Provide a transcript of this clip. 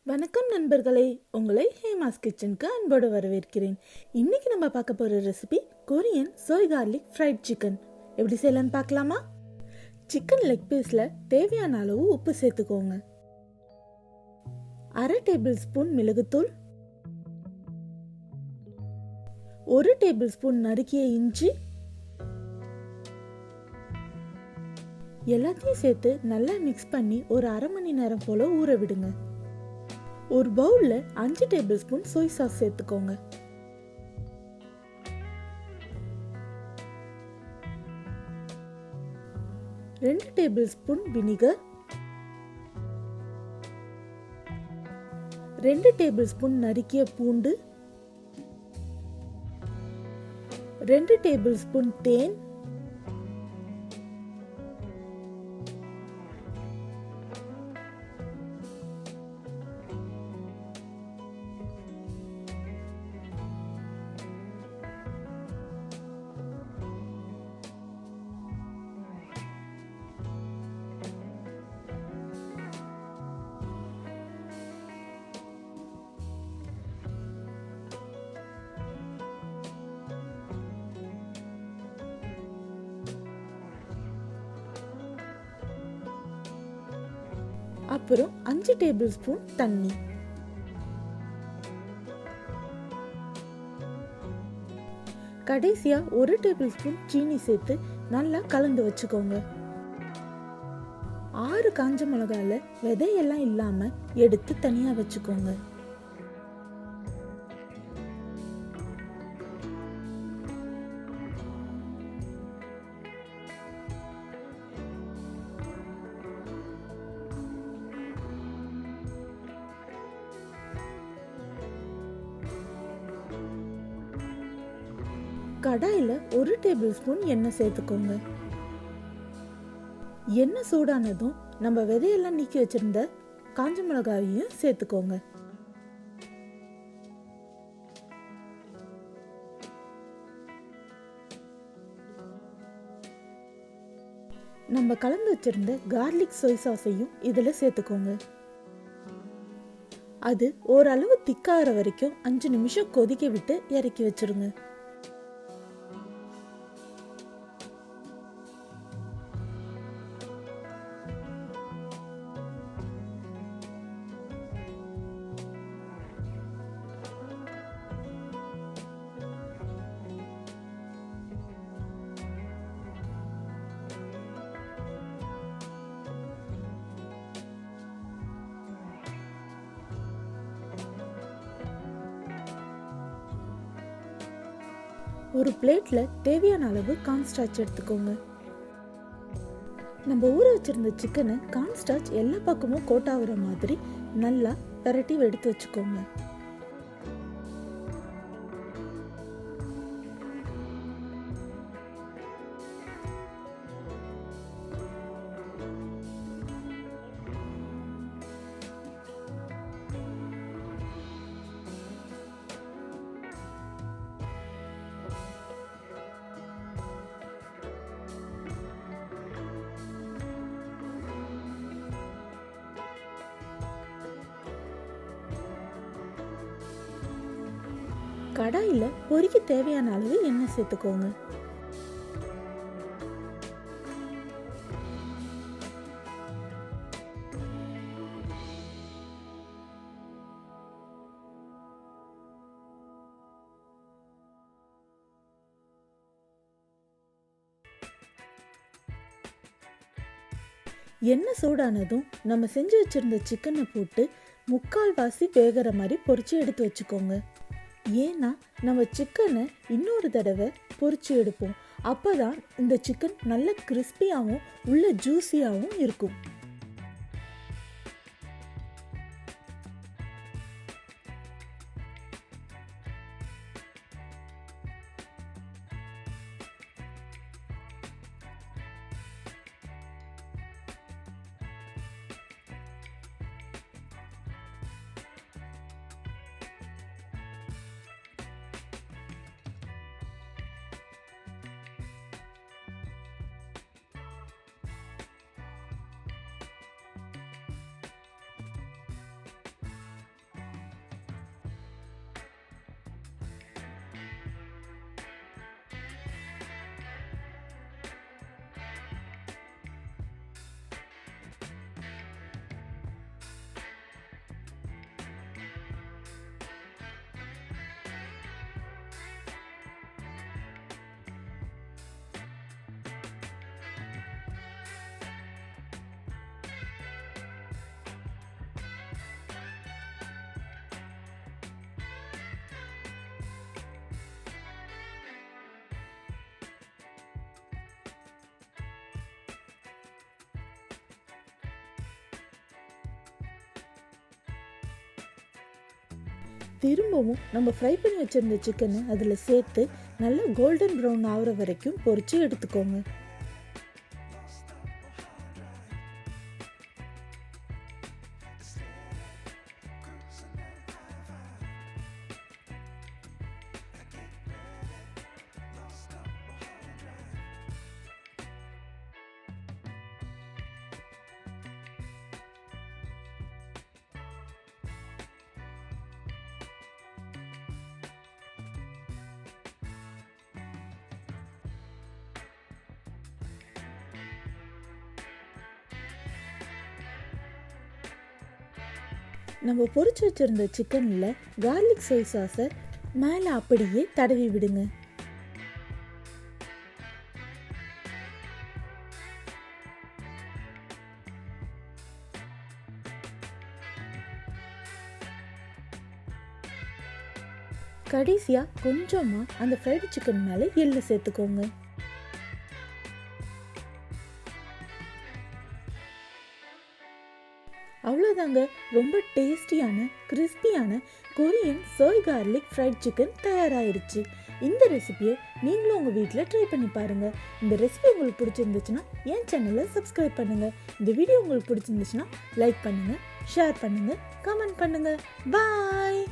வணக்கம் நண்பர்களே, உங்களை ஹேமாஸ் கிச்சனுக்கு அன்போடு வரவேற்கிறேன். இன்னைக்கு நம்ம பார்க்க போகிற ரெசிபி கொரியன் சோய் கார்லிக் ஃப்ரைட் சிக்கன். எப்படி செய்யலான்னு பார்க்கலாமா? சிக்கன் லெக் பீஸில் தேவையான அளவு உப்பு சேர்த்துக்கோங்க. 1/2 டேபிள் ஸ்பூன் மிளகுத்தூள், 1 டேபிள் ஸ்பூன் நறுக்கிய இஞ்சி, எல்லாத்தையும் சேர்த்து நல்லா மிக்ஸ் பண்ணி ஒரு 1/2 மணி நேரம் போல ஊற விடுங்க. ஒரு பவுல்ல 5 டேபிள் ஸ்பூன் சோய் சாஸ் சேர்த்துக்கோங்க. ரெண்டு tablespoon vinegar, 2 tablespoon நறுக்கிய பூண்டு, 2 டேபிள் ஸ்பூன் தேன், அப்புறம் 5 டேபிள் ஸ்பூன் தண்ணி. கடைசியா 1 டேபிள் ஸ்பூன் சீனி சேர்த்து நல்லா கலந்து வச்சுக்கோங்க. 6 காஞ்ச மிளகால விதையெல்லாம் இல்லாம எடுத்து தனியா வச்சுக்கோங்க. கடாயில் 1 டேபிள் ஸ்பூன் எண்ணெய் சேர்த்துக்கோங்க. எண்ணெய் சூடானதும் நம்ம விதையெல்லாம் நீக்கி வச்சிருந்த காஞ்ச மிளகாயையும் சேர்த்துக்கோங்க. நம்ம கலந்து வச்சிருந்த கார்லிக் சோய் சாஸையும் இதில் சேர்த்துக்கோங்க. அது ஓரளவு திக்காகிற வரைக்கும் 5 நிமிஷம் கொதிக்க விட்டு இறக்கி வச்சிருங்க. ஒரு பிளேட்ல தேவையான அளவு கார்ன்ஸ்டார்ச் எடுத்துக்கோங்க. நம்ம ஊற வச்சிருந்த சிக்கனை கார்ன்ஸ்டார்ச் எல்லா பக்கமும் கோட் ஆகுற மாதிரி நல்லா பரட்டி எடுத்து வச்சுக்கோங்க. கடாயில பொரிக்க தேவையான அளவு எண்ணெய் சேர்த்துக்கோங்க. எண்ணெய் சூடானதும் நம்ம செஞ்சு வச்சிருந்த சிக்கனை போட்டு 3/4 வாசி வேகிற மாதிரி பொரிச்சு எடுத்து வச்சுக்கோங்க. ஏன்னா நம்ம சிக்கனை இன்னொரு தடவை பொரிச்சு எடுப்போம். அப்போதான் இந்த சிக்கன் நல்ல கிறிஸ்பியாகவும் உள்ள ஜூஸியாகவும் இருக்கும். திரும்பவும் நம்ம ஃப்ரை பண்ணி வச்சுருந்த சிக்கனை அதில் சேர்த்து நல்லா கோல்டன் ப்ரௌன் ஆகிற வரைக்கும் பொரித்து எடுத்துக்கோங்க. நம்ம பொரிச்சு வச்சுருந்த சிக்கனில் கார்லிக் சோய் சாஸை மேலே அப்படியே தடவி விடுங்க. கடைசியாக கொஞ்சமாக அந்த ஃப்ரைடு சிக்கன் மேலே எள்ளு சேர்த்துக்கோங்க. அவ்வளோதாங்க, ரொம்ப டேஸ்டியான கிறிஸ்பியான கொரியன் சோய் கார்லிக் ஃப்ரைட் சிக்கன் தயாராகிடுச்சு. இந்த ரெசிபியை நீங்களும் உங்கள் வீட்டில் ட்ரை பண்ணி பாருங்கள். இந்த ரெசிபி உங்களுக்கு பிடிச்சிருந்துச்சுன்னா என் சேனலை சப்ஸ்கிரைப் பண்ணுங்கள். இந்த வீடியோ உங்களுக்கு பிடிச்சிருந்துச்சுன்னா லைக் பண்ணுங்கள், ஷேர் பண்ணுங்கள், கமெண்ட் பண்ணுங்கள். பாய்.